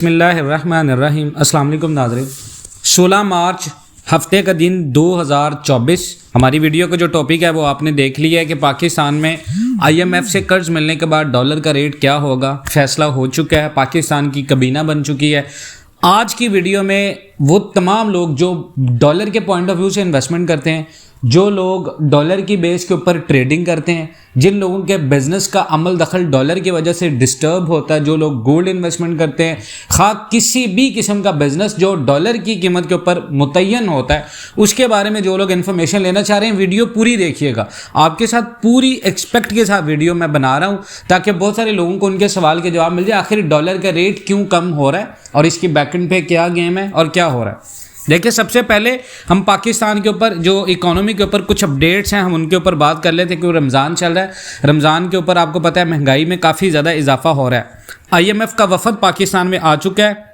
बिस्मिल्लाहिर्रहमानिर्रहीम। अस्सलाम वालेकुम नाज़रीन। 16 मार्च हफ्ते का दिन 2024। हमारी वीडियो का जो टॉपिक है वो आपने देख लिया है कि पाकिस्तान में IMF से कर्ज मिलने के बाद डॉलर का रेट क्या होगा। फैसला हो चुका है, पाकिस्तान की कबीना बन चुकी है। आज की वीडियो में वो तमाम लोग जो डॉलर के पॉइंट ऑफ व्यू से इन्वेस्टमेंट करते हैं, जो लोग डॉलर की बेस के ऊपर ट्रेडिंग करते हैं, जिन लोगों के बिजनेस का अमल दखल डॉलर की वजह से डिस्टर्ब होता है, जो लोग गोल्ड इन्वेस्टमेंट करते हैं, खा किसी भी किस्म का बिजनेस जो डॉलर की कीमत के ऊपर मुतय्यन होता है, उसके बारे में जो लोग इन्फॉर्मेशन लेना चाह रहे हैं, वीडियो पूरी देखिएगा। आपके साथ पूरी एक्सपेक्ट के साथ वीडियो मैं बना रहा हूँ ताकि बहुत सारे लोगों को उनके सवाल के जवाब मिल जाए। आखिर डॉलर का रेट क्यों कम हो रहा है और इसकी बैकएंड पे क्या गेम है और क्या हो रहा है। देखिए, सबसे पहले हम पाकिस्तान के ऊपर जो इकोनॉमी के ऊपर कुछ अपडेट्स हैं हम उनके ऊपर बात कर लेते हैं, क्योंकि रमज़ान चल रहा है। रमज़ान के ऊपर आपको पता है महंगाई में काफ़ी ज़्यादा इजाफा हो रहा है। IMF का वफद पाकिस्तान में आ चुका है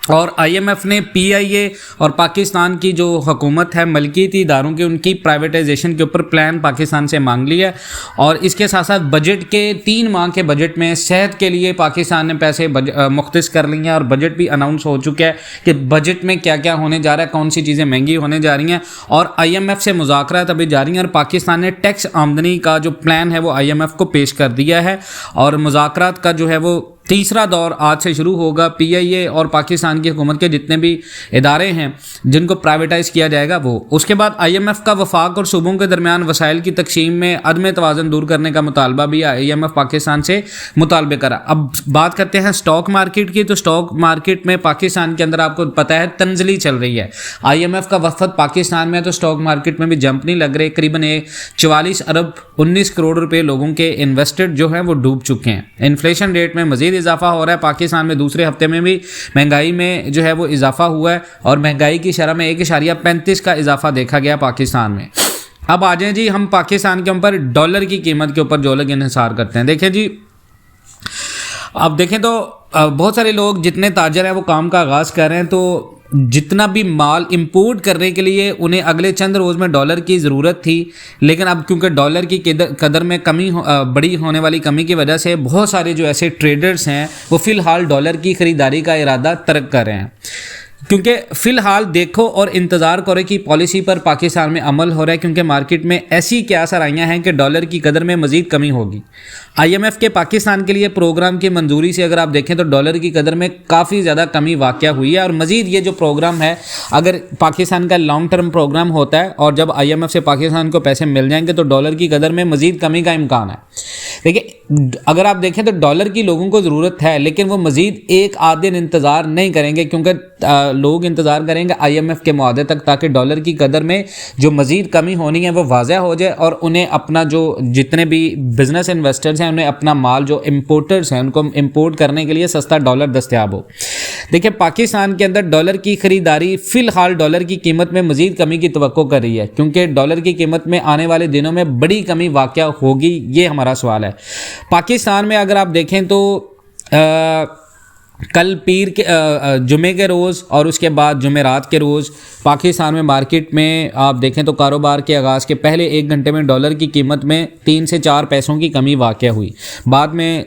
और IMF ने PIA और पाकिस्तान की जो हुकूमत है, मलकियती इदारों की, उनकी प्राइवेटाइजेशन के ऊपर प्लान पाकिस्तान से मांग लिया है। और इसके साथ साथ बजट के 3 माह के बजट में सेहत के लिए पाकिस्तान ने पैसे मुख्तस कर लिए हैं और बजट भी अनाउंस हो चुका है कि बजट में क्या क्या होने जा रहा है, कौन सी चीज़ें महंगी होने जा रही हैं। और IMF से मुज़ाकरात अभी जारी हैं और पाकिस्तान ने टैक्स आमदनी का जो प्लान है वो IMF को पेश कर दिया है और मुज़ाकरात का जो है वो तीसरा दौर आज से शुरू होगा। PIA और पाकिस्तान की हुकूमत के जितने भी इदारे हैं जिनको प्राइवेटाइज किया जाएगा वो। उसके बाद IMF का वफाक और सूबों के दरमियान वसाइल की तकसीम में अदम तवाज़ुन दूर करने का मुतालबा भी IMF पाकिस्तान से मुतालबे करा। अब बात करते हैं स्टॉक मार्केट की। तो स्टॉक मार्केट में पाकिस्तान के अंदर आपको पता है तंजली चल रही है। IMF का वफद पाकिस्तान में है तो स्टॉक मार्केट में भी जंप नहीं लग रहे। करीबन 44 अरब 19 करोड़ रुपए लोगों के इन्वेस्टेड जो हैं वो डूब चुके हैं। इन्फ्लेशन रेट में मजीद इजाफा हो रहा है। पाकिस्तान में दूसरे हफ्ते में भी महंगाई में जो है वो इजाफा हुआ है और महंगाई की शरह में 1.35 का इजाफा देखा गया पाकिस्तान में। अब आ जाए जी हम पाकिस्तान के ऊपर डॉलर की कीमत के ऊपर जो लोग इन्हिसार करते हैं। देखिए जी, अब देखें तो बहुत सारे लोग जितने ताजर हैं वो काम का आगाज़ कर रहे हैं, तो जितना भी माल इंपोर्ट करने के लिए उन्हें अगले चंद रोज़ में डॉलर की ज़रूरत थी, लेकिन अब क्योंकि डॉलर की कदर में बड़ी होने वाली कमी की वजह से बहुत सारे जो ऐसे ट्रेडर्स हैं वो फ़िलहाल डॉलर की ख़रीदारी का इरादा तर्क कर रहे हैं, क्योंकि फ़िलहाल देखो और इंतज़ार करो की पॉलिसी पर पाकिस्तान में अमल हो रहा है। क्योंकि मार्केट में ऐसी क्या सराहियाँ हैं कि डॉलर की कदर में मज़ीद कमी होगी। IMF के पाकिस्तान के लिए प्रोग्राम की मंजूरी से अगर आप देखें तो डॉलर की कदर में काफ़ी ज़्यादा कमी वाक़या हुई है और मज़ीद ये जो प्रोग्राम है, अगर पाकिस्तान का लॉन्ग टर्म प्रोग्राम होता है और जब IMF से पाकिस्तान को पैसे मिल जाएंगे तो डॉलर की कदर में मज़ीद कमी का इम्कान है। देखिए, अगर आप देखें तो डॉलर की लोगों को ज़रूरत है, लेकिन वो मज़ीद एक आध दिन इंतज़ार नहीं करेंगे, क्योंकि लोग इंतज़ार करेंगे IMF के मुआहदे तक, ताकि डॉलर की कदर में जो मज़ीद कमी होनी है वो वाज़ह हो जाए और उन्हें अपना जो जितने भी बिजनेस इन्वेस्टर्स हैं उन्हें अपना माल, जो इंपोर्टर्स हैं उनको इंपोर्ट करने के लिए सस्ता डॉलर दस्तयाब हो। देखिए, पाकिस्तान के अंदर डॉलर की ख़रीदारी फ़िलहाल डॉलर की कीमत में मज़ीद कमी की तवक्को कर रही है, क्योंकि डॉलर की कीमत में आने वाले दिनों में बड़ी कमी वाक़या होगी, ये हमारा सवाल है। पाकिस्तान में अगर आप देखें तो कल पीर के जुमे के रोज़ और उसके बाद जुमेरात के रोज़ पाकिस्तान में मार्केट में आप देखें तो कारोबार के आगाज़ के पहले 1 घंटे में डॉलर की कीमत में 3 से 4 पैसों की कमी वाक़या हुई। बाद में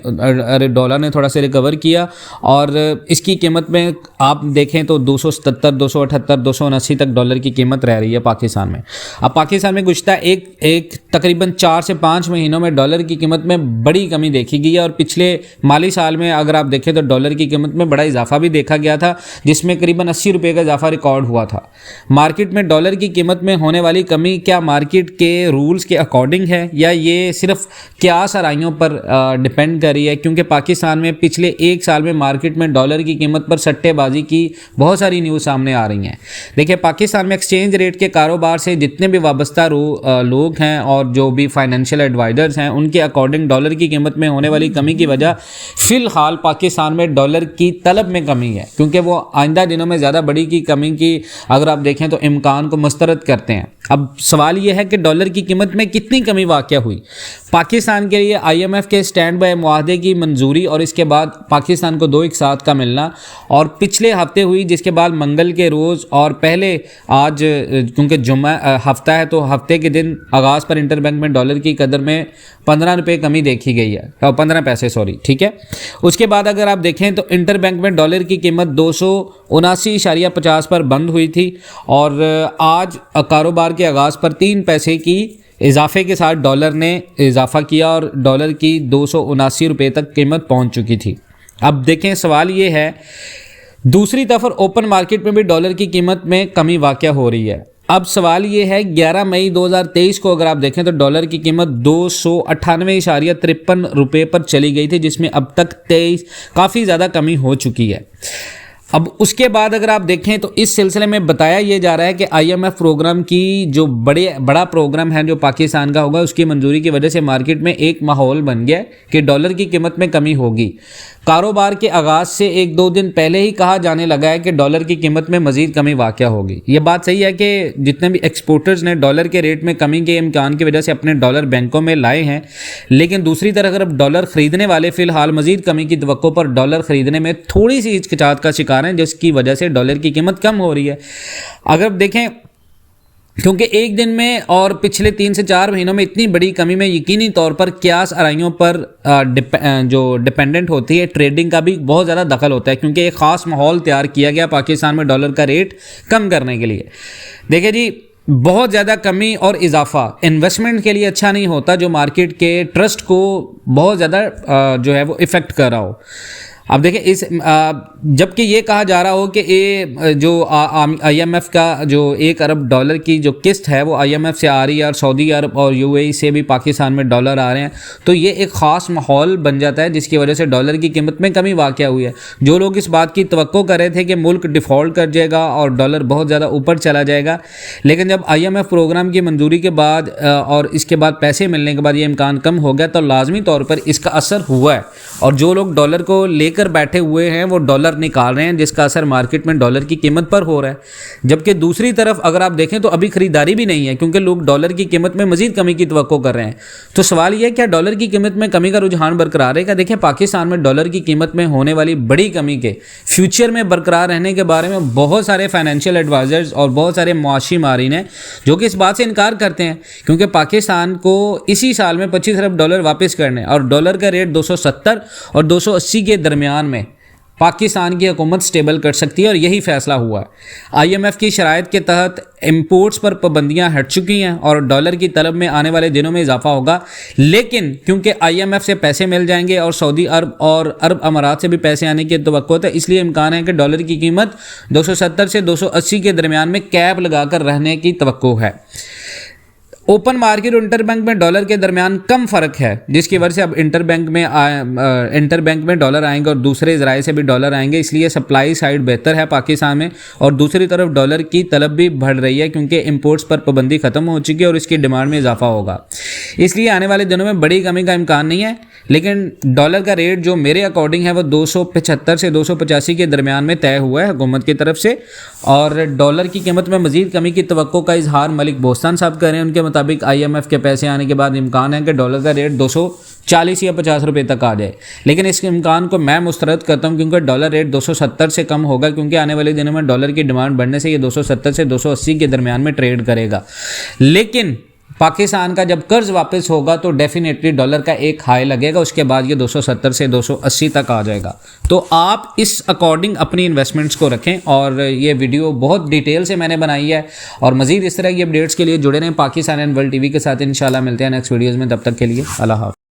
डॉलर ने थोड़ा सा रिकवर किया और इसकी कीमत में आप देखें तो 277, 278, 279 तक डॉलर की कीमत रह रही है पाकिस्तान में। अब पाकिस्तान में गुज़श्ता एक तकरीबन 4 से 5 महीनों में डॉलर की कीमत में बड़ी कमी देखी गई है और पिछले माली साल में अगर आप देखें तो डॉलर की कीमत में बड़ा इजाफा भी देखा गया था, जिसमें करीबन 80 रुपये का इजाफा रिकॉर्ड हुआ था। मार्केट में डॉलर की कीमत में होने वाली कमी क्या मार्केट के रूल्स के अकॉर्डिंग है या ये सिर्फ क्या सराहियों पर डिपेंड कर रही है, क्योंकि पाकिस्तान में पिछले 1 साल में मार्केट में डॉलर की कीमत पर सट्टेबाजी की बहुत सारी न्यूज़ सामने आ रही हैं। देखिए, पाकिस्तान में एक्सचेंज रेट के कारोबार से जितने भी वाबस्ता लोग हैं और जो भी फाइनेंशियल एडवाइज़र्स हैं उनके अकॉर्डिंग डॉलर की कीमत में होने वाली कमी की वजह फ़िलहाल पाकिस्तान में डॉलर की तलब में कमी है, क्योंकि वो आइंदा दिनों में ज़्यादा बड़ी की कमी की अगर आप देखें तो इम्कान को मुस्तरद करते हैं। अब सवाल ये है कि डॉलर की कीमत में कितनी कमी वाक़या हुई। पाकिस्तान के लिए IMF के स्टैंड बाय मुआहदे की मंजूरी और इसके बाद पाकिस्तान को 2 एक साथ का मिलना और पिछले हफ्ते हुई, जिसके बाद मंगल के रोज़ और पहले आज क्योंकि जुम्मा हफ्ता है तो हफ्ते के दिन आगाज़ पर इंटरबैंक में डॉलर की कदर में 15 रुपये कमी देखी गई है, 15 पैसे सॉरी, ठीक है। उसके बाद अगर आप देखें तो इंटरबैंक में डॉलर की कीमत 279.50 पर बंद हुई थी और आज कारोबार के आगाज़ पर 3 पैसे की इजाफे के साथ डॉलर ने इजाफा किया और डॉलर की 279 रुपये तक कीमत पहुंच चुकी थी। अब देखें, सवाल ये है, दूसरी तरफ ओपन मार्केट में भी डॉलर की कीमत में कमी वाक़या हो रही है। अब सवाल ये है, 11 मई 2023 को अगर आप देखें तो डॉलर की कीमत 298.53 रुपये पर चली गई थी, जिसमें अब तक 23 काफ़ी ज़्यादा कमी हो चुकी है। अब उसके बाद अगर आप देखें तो इस सिलसिले में बताया ये जा रहा है कि IMF प्रोग्राम की जो बड़ा प्रोग्राम है जो पाकिस्तान का होगा, उसकी मंजूरी की वजह से मार्केट में एक माहौल बन गया कि डॉलर की कीमत में कमी होगी। कारोबार के आगाज़ से 1-2 दिन पहले ही कहा जाने लगा है कि डॉलर की कीमत में मज़ीद कमी वाक़या होगी। ये बात सही है कि जितने भी एक्सपोर्टर्स ने डॉलर के रेट में कमी के इम्कान की वजह से अपने डॉलर बैंकों में लाए हैं, लेकिन दूसरी तरफ अगर डॉलर ख़रीदने वाले फ़िलहाल मज़ीद कमी की तवक्को पर डॉलर ख़रीदने में थोड़ी सी हिचकिचाहट का शिकार हैं, जिसकी वजह से डॉलर की कीमत कम हो रही है। अगर देखें, क्योंकि एक दिन में और पिछले 3 से 4 महीनों में इतनी बड़ी कमी में यकीनी तौर पर क्यास आरइयों पर जो डिपेंडेंट होती है ट्रेडिंग का भी बहुत ज़्यादा दखल होता है, क्योंकि एक ख़ास माहौल तैयार किया गया पाकिस्तान में डॉलर का रेट कम करने के लिए। देखिए जी, बहुत ज़्यादा कमी और इजाफा इन्वेस्टमेंट के लिए अच्छा नहीं होता, जो मार्केट के ट्रस्ट को बहुत ज़्यादा जो है वो इफ़ेक्ट कर रहा हो। अब देखिए, इस जबकि ये कहा जा रहा हो कि ये जो IMF का जो 1 अरब डॉलर की जो किस्त है वो IMF से आ रही है और सऊदी अरब और UAE से भी पाकिस्तान में डॉलर आ रहे हैं, तो ये एक ख़ास माहौल बन जाता है जिसकी वजह से डॉलर की कीमत में कमी वाक़या हुई है। जो लोग इस बात की तवक्को कर रहे थे कि मुल्क डिफ़ॉल्ट कर जाएगा और डॉलर बहुत ज़्यादा ऊपर चला जाएगा, लेकिन जब IMF प्रोग्राम की मंजूरी के बाद और इसके बाद पैसे मिलने के बाद ये इम्कान कम हो गया, तो लाजमी तौर पर इसका असर हुआ है और जो लोग डॉलर को लेकर बैठे हुए हैं वो डॉलर निकाल रहे हैं, जिसका असर मार्केट में डॉलर की कीमत पर हो रहा है। जबकि दूसरी तरफ अगर आप देखें तो अभी खरीदारी भी नहीं है, क्योंकि लोग डॉलर की कीमत में मजीद कमी की तवक्को कर रहे हैं। तो सवाल यह है, क्या डॉलर की कीमत में कमी का रुझान बरकरार रहेगा? देखिए, पाकिस्तान में डॉलर की कीमत में होने वाली बड़ी कमी के फ्यूचर में बरकरार रहने के बारे में बहुत सारे फाइनेंशियल एडवाइजर्स और बहुत सारे मुआशी माहिरीन हैं जो कि इस बात से इनकार करते हैं, क्योंकि पाकिस्तान को इसी साल में 25 अरब डॉलर वापस करने और डॉलर का रेट 270 और 280 के दरमियान में पाकिस्तान की हुकूमत स्टेबल कर सकती है और यही फैसला हुआ है। IMF की शराइत के तहत इंपोर्ट्स पर पाबंदियां हट चुकी हैं और डॉलर की तलब में आने वाले दिनों में इजाफा होगा, लेकिन क्योंकि IMF से पैसे मिल जाएंगे और सऊदी अरब और अरब अमारात से भी पैसे आने की तवक्को है, इसलिए इम्कान है कि डॉलर की कीमत 270 से 280 के दरमियान में कैप लगाकर रहने की तवक्को है। ओपन मार्केट और इंटरबैंक में डॉलर के दरमियान कम फ़र्क है, जिसकी वजह से अब इंटरबैंक में डॉलर आएंगे और दूसरे ज़राए से भी डॉलर आएंगे, इसलिए सप्लाई साइड बेहतर है पाकिस्तान में। और दूसरी तरफ डॉलर की तलब भी बढ़ रही है, क्योंकि इंपोर्ट्स पर पाबंदी ख़त्म हो चुकी है और इसकी डिमांड में इजाफा होगा, इसलिए आने वाले दिनों में बड़ी कमी का इम्कान नहीं है। लेकिन डॉलर का रेट जो मेरे अकॉर्डिंग है वो 275 से 285 के दरमियान में तय हुआ है हुकूमत की तरफ से, और डॉलर की कीमत में मज़ीद कमी की तवक्को का इजहार मलिक बोस्तान साहब कर रहे हैं। उनके मुताबिक IMF के पैसे आने के बाद इम्कान है कि डॉलर का रेट 240 या 50 रुपये तक आ जाए, लेकिन इस इम्कान को मैं मुस्तरद करता हूँ, क्योंकि डॉलर रेट 270 से कम होगा, क्योंकि आने वाले दिनों में डॉलर की डिमांड बढ़ने से ये 270 से 280 के दरमियान में ट्रेड करेगा। लेकिन पाकिस्तान का जब कर्ज वापस होगा तो डेफिनेटली डॉलर का एक हाई लगेगा, उसके बाद ये 270 से 280 तक आ जाएगा। तो आप इस अकॉर्डिंग अपनी इन्वेस्टमेंट्स को रखें, और ये वीडियो बहुत डिटेल से मैंने बनाई है, और मज़ीद इस तरह की अपडेट्स के लिए जुड़े रहें पाकिस्तान एंड वर्ल्ड TV के साथ। इंशाल्लाह मिलते हैं नेक्स्ट वीडियोज़ में, तब तक के लिए अल्लाह हाफ़िज़।